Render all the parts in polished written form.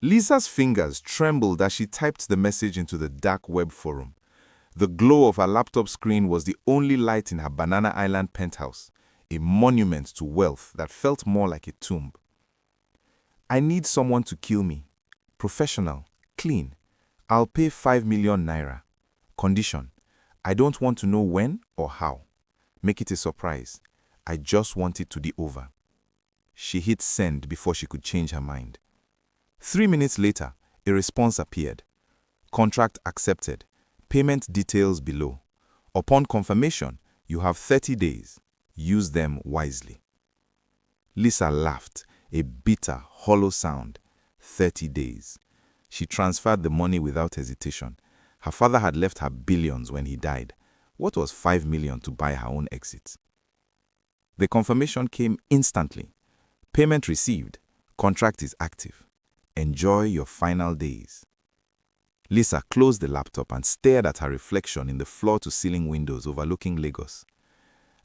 Lisa's fingers trembled as she typed the message into the dark web forum. The glow of her laptop screen was the only light in her Banana Island penthouse, a monument to wealth that felt more like a tomb. I need someone to kill me. Professional, clean. I'll pay 5 million naira. Condition: I don't want to know when or how. Make it a surprise. I just want it to be over. She hit send before she could change her mind. 3 minutes later, a response appeared. Contract accepted. Payment details below. Upon confirmation, you have 30 days. Use them wisely. Lisa laughed, a bitter, hollow sound. 30 days. She transferred the money without hesitation. Her father had left her billions when he died. What was 5 million to buy her own exit? The confirmation came instantly. Payment received. Contract is active. Enjoy your final days. Lisa closed the laptop and stared at her reflection in the floor-to-ceiling windows overlooking Lagos.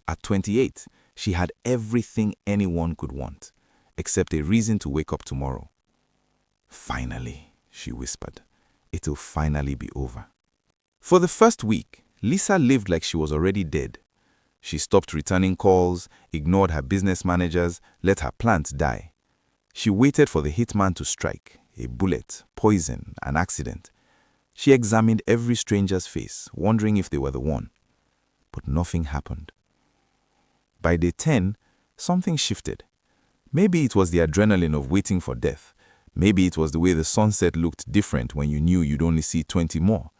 At 28, she had everything anyone could want, except a reason to wake up tomorrow. Finally, she whispered, it'll finally be over. For the first week, Lisa lived like she was already dead. She stopped returning calls, ignored her business managers, let her plants die. She waited for the hitman to strike, a bullet, poison, an accident. She examined every stranger's face, wondering if they were the one. But nothing happened. By day 10, something shifted. Maybe it was the adrenaline of waiting for death. Maybe it was the way the sunset looked different when you knew you'd only see 20 more.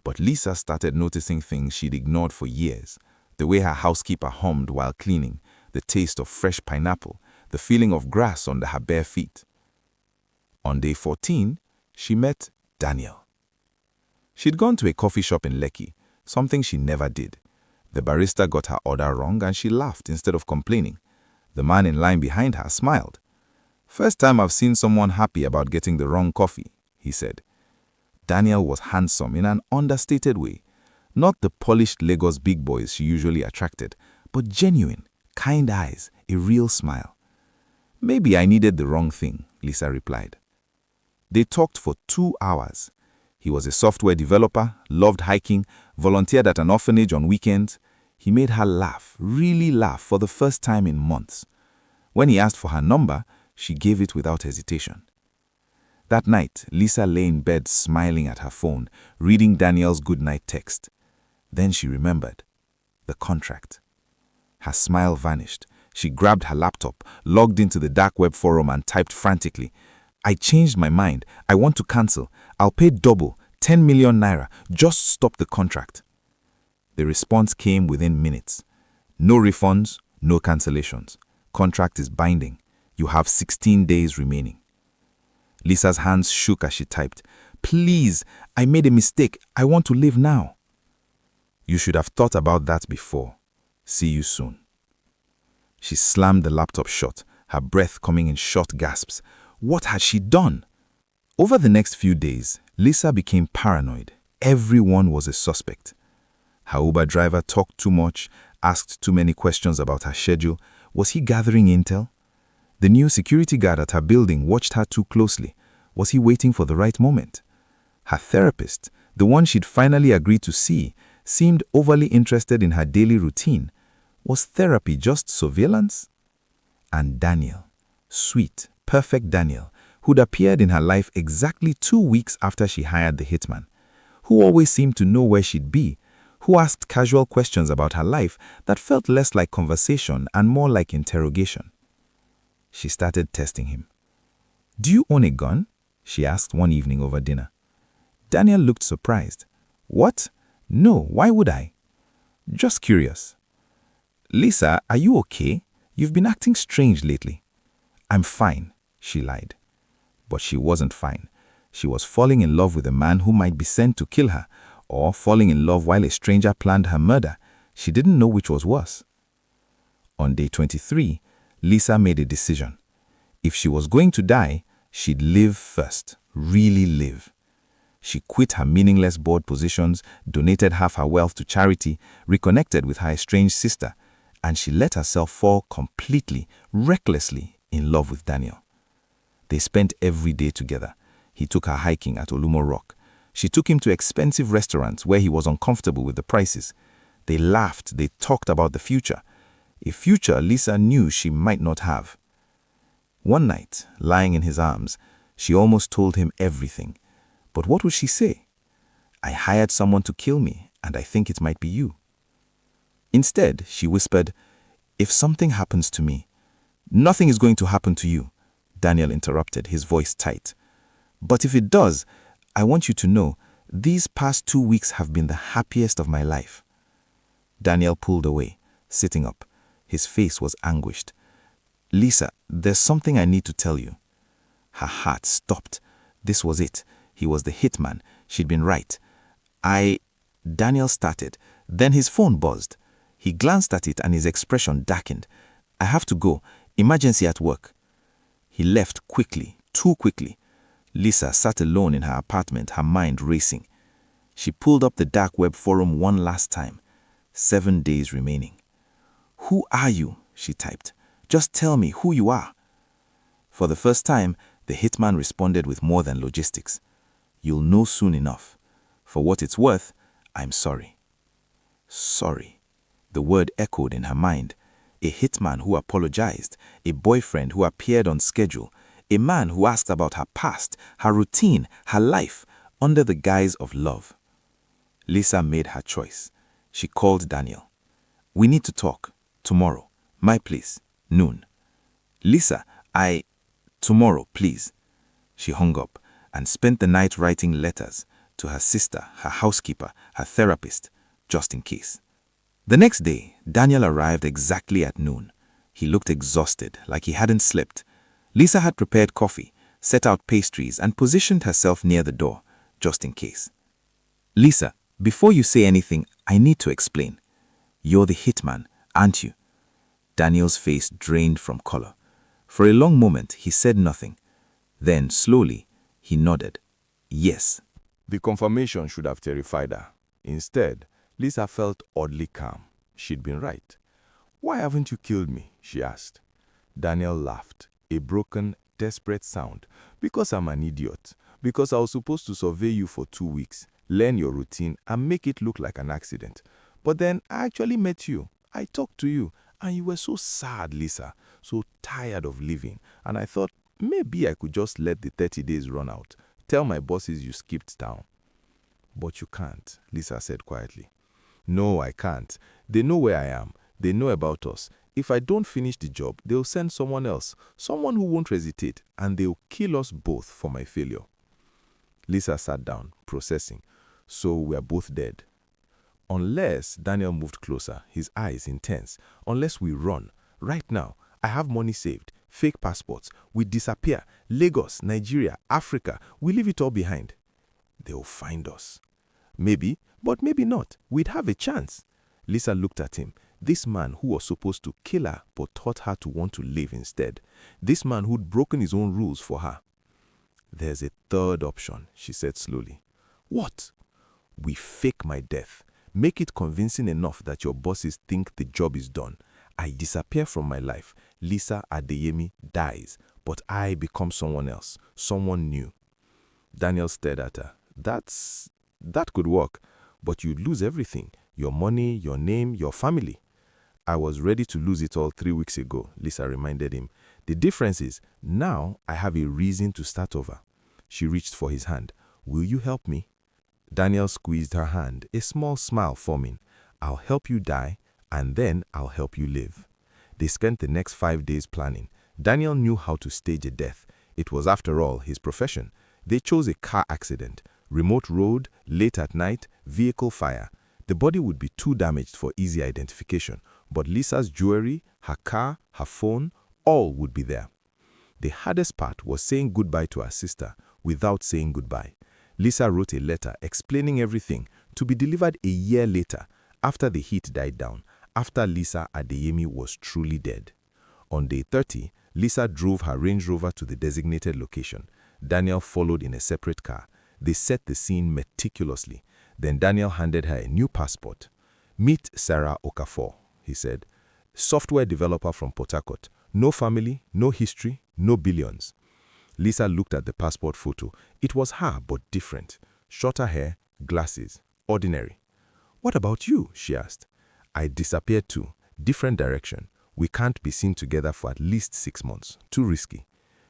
But Lisa started noticing things she'd ignored for years. The way her housekeeper hummed while cleaning, the taste of fresh pineapple, the feeling of grass under her bare feet. On day 14, she met Daniel. She'd gone to a coffee shop in Lekki, something she never did. The barista got her order wrong and she laughed instead of complaining. The man in line behind her smiled. "First time I've seen someone happy about getting the wrong coffee," he said. Daniel was handsome in an understated way. Not the polished Lagos big boys she usually attracted, but genuine, kind eyes, a real smile. "Maybe I needed the wrong thing," Lisa replied. They talked for 2 hours. He was a software developer, loved hiking, volunteered at an orphanage on weekends. He made her laugh, really laugh, for the first time in months. When he asked for her number, she gave it without hesitation. That night, Lisa lay in bed smiling at her phone, reading Daniel's goodnight text. Then she remembered. The contract. Her smile vanished. She grabbed her laptop, logged into the dark web forum and typed frantically, "I changed my mind. I want to cancel. I'll pay double, 10 million naira. Just stop the contract." The response came within minutes. "No refunds, no cancellations. Contract is binding. You have 16 days remaining." Lisa's hands shook as she typed, "Please, I made a mistake. I want to live now." "You should have thought about that before. See you soon." She slammed the laptop shut, her breath coming in short gasps. What had she done? Over the next few days, Lisa became paranoid. Everyone was a suspect. Her Uber driver talked too much, asked too many questions about her schedule. Was he gathering intel? The new security guard at her building watched her too closely. Was he waiting for the right moment? Her therapist, the one she'd finally agreed to see, seemed overly interested in her daily routine. Was therapy just surveillance? And Daniel, sweet, perfect Daniel, who'd appeared in her life exactly 2 weeks after she hired the hitman, who always seemed to know where she'd be, who asked casual questions about her life that felt less like conversation and more like interrogation. She started testing him. "Do you own a gun?" she asked one evening over dinner. Daniel looked surprised. "What? No, why would I?" "Just curious." "Lisa, are you okay? You've been acting strange lately." "I'm fine," she lied. But she wasn't fine. She was falling in love with a man who might be sent to kill her, or falling in love while a stranger planned her murder. She didn't know which was worse. On day 23, Lisa made a decision. If she was going to die, she'd live first, really live. She quit her meaningless board positions, donated half her wealth to charity, reconnected with her estranged sister, and she let herself fall completely, recklessly in love with Daniel. They spent every day together. He took her hiking at Olumo Rock. She took him to expensive restaurants where he was uncomfortable with the prices. They laughed, they talked about the future. A future Lisa knew she might not have. One night, lying in his arms, she almost told him everything. But what would she say? I hired someone to kill me, and I think it might be you. Instead, she whispered, if something happens to me, nothing is going to happen to you, Daniel interrupted, his voice tight. But if it does, I want you to know, these past 2 weeks have been the happiest of my life. Daniel pulled away, sitting up. His face was anguished. Lisa, there's something I need to tell you. Her heart stopped. This was it. He was the hitman. She'd been right. Daniel started. Then his phone buzzed. He glanced at it and his expression darkened. I have to go. Emergency at work. He left quickly, too quickly. Lisa sat alone in her apartment, her mind racing. She pulled up the dark web forum one last time. 7 days remaining. Who are you? She typed. Just tell me who you are. For the first time, the hitman responded with more than logistics. You'll know soon enough. For what it's worth, I'm sorry. Sorry. The word echoed in her mind. A hitman who apologized, a boyfriend who appeared on schedule, a man who asked about her past, her routine, her life, under the guise of love. Lisa made her choice. She called Daniel. We need to talk. Tomorrow. My place. Noon. Lisa, Tomorrow, please. She hung up and spent the night writing letters to her sister, her housekeeper, her therapist, just in case. The next day, Daniel arrived exactly at noon. He looked exhausted, like he hadn't slept. Lisa had prepared coffee, set out pastries, and positioned herself near the door, just in case. Lisa, before you say anything, I need to explain. You're the hitman, aren't you? Daniel's face drained from color. For a long moment, he said nothing. Then, slowly, he nodded. Yes. The confirmation should have terrified her. Instead, Lisa felt oddly calm. She'd been right. Why haven't you killed me? She asked. Daniel laughed, a broken, desperate sound. Because I'm an idiot. Because I was supposed to survey you for 2 weeks, learn your routine, and make it look like an accident. But then I actually met you. I talked to you, and you were so sad, Lisa, so tired of living. And I thought, maybe I could just let the 30 days run out. Tell my bosses you skipped town. But you can't, Lisa said quietly. No, I can't. They know where I am. They know about us. If I don't finish the job, they'll send someone else, someone who won't hesitate, and they'll kill us both for my failure. Lisa sat down, processing. So we're both dead. Unless, Daniel moved closer, his eyes intense. Unless we run. Right now, I have money saved, fake passports. We disappear. Lagos, Nigeria, Africa. We leave it all behind. They'll find us. Maybe, but maybe not. We'd have a chance. Lisa looked at him. This man who was supposed to kill her but taught her to want to live instead. This man who'd broken his own rules for her. There's a third option, she said slowly. What? We fake my death. Make it convincing enough that your bosses think the job is done. I disappear from my life. Lisa Adeyemi dies, but I become someone else, someone new. Daniel stared at her. That could work, but you'd lose everything. Your money, your name, your family. I was ready to lose it all 3 weeks ago, Lisa reminded him. The difference is, now I have a reason to start over. She reached for his hand. Will you help me? Daniel squeezed her hand, a small smile forming. I'll help you die, and then I'll help you live. They spent the next 5 days planning. Daniel knew how to stage a death. It was, after all, his profession. They chose a car accident. Remote road, late at night, vehicle fire. The body would be too damaged for easy identification, but Lisa's jewelry, her car, her phone, all would be there. The hardest part was saying goodbye to her sister without saying goodbye. Lisa wrote a letter explaining everything, to be delivered a year later, after the heat died down, after Lisa Adeyemi was truly dead. On day 30, Lisa drove her Range Rover to the designated location. Daniel followed in a separate car. They set the scene meticulously. Then Daniel handed her a new passport. Meet Sarah Okafor, he said. Software developer from Port Harcourt. No family, no history, no billions. Lisa looked at the passport photo. It was her, but different. Shorter hair, glasses, ordinary. "What about you?" she asked. "I disappeared too. Different direction. We can't be seen together for at least 6 months. Too risky."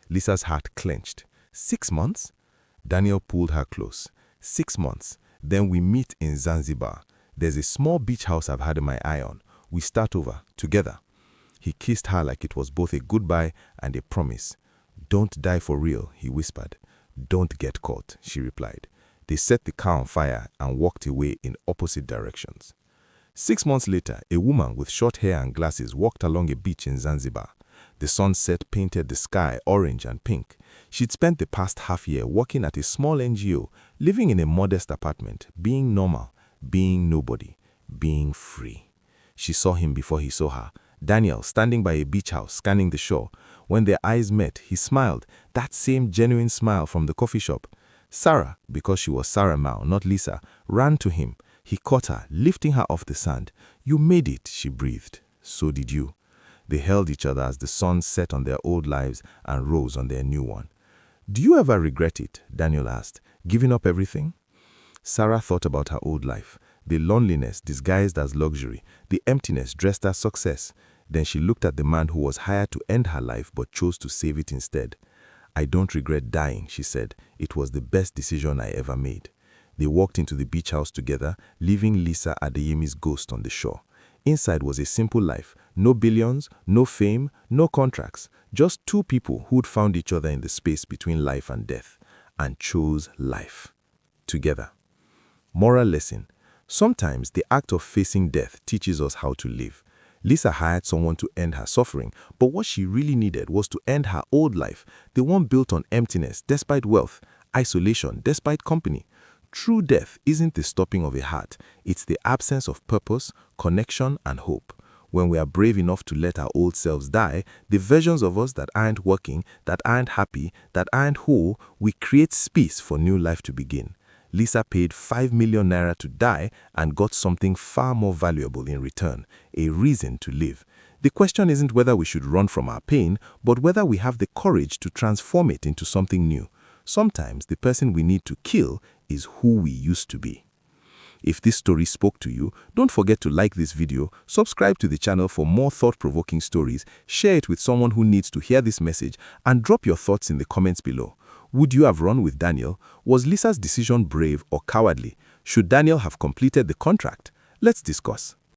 Lisa's heart clenched. 6 months? Daniel pulled her close. 6 months. Then we meet in Zanzibar. There's a small beach house I've had my eye on. We start over, together. He kissed her like it was both a goodbye and a promise. "Don't die for real," he whispered. "Don't get caught," she replied. They set the car on fire and walked away in opposite directions. 6 months later, a woman with short hair and glasses walked along a beach in Zanzibar. The sunset painted the sky orange and pink. She'd spent the past half year working at a small NGO, living in a modest apartment, being normal, being nobody, being free. She saw him before he saw her. Daniel, standing by a beach house, scanning the shore. When their eyes met, he smiled, that same genuine smile from the coffee shop. Sarah, because she was Sarah Mao, not Lisa, ran to him. He caught her, lifting her off the sand. "You made it," she breathed. "So did you." They held each other as the sun set on their old lives and rose on their new one. "Do you ever regret it?" Daniel asked. "Giving up everything?" Sarah thought about her old life, the loneliness disguised as luxury, the emptiness dressed as success. Then she looked at the man who was hired to end her life but chose to save it instead. "I don't regret dying," she said. "It was the best decision I ever made." They walked into the beach house together, leaving Lisa Adeyemi's ghost on the shore. Inside was a simple life, no billions, no fame, no contracts, just two people who'd found each other in the space between life and death, and chose life. Together. Moral lesson. Sometimes the act of facing death teaches us how to live. Lisa hired someone to end her suffering, but what she really needed was to end her old life, the one built on emptiness despite wealth, isolation despite company. True death isn't the stopping of a heart, it's the absence of purpose, connection, and hope. When we are brave enough to let our old selves die, the versions of us that aren't working, that aren't happy, that aren't whole, we create space for new life to begin. Lisa paid 5 million naira to die and got something far more valuable in return, a reason to live. The question isn't whether we should run from our pain, but whether we have the courage to transform it into something new. Sometimes the person we need to kill is who we used to be. If this story spoke to you, don't forget to like this video, subscribe to the channel for more thought-provoking stories, share it with someone who needs to hear this message, and drop your thoughts in the comments below. Would you have run with Daniel? Was Lisa's decision brave or cowardly? Should Daniel have completed the contract? Let's discuss.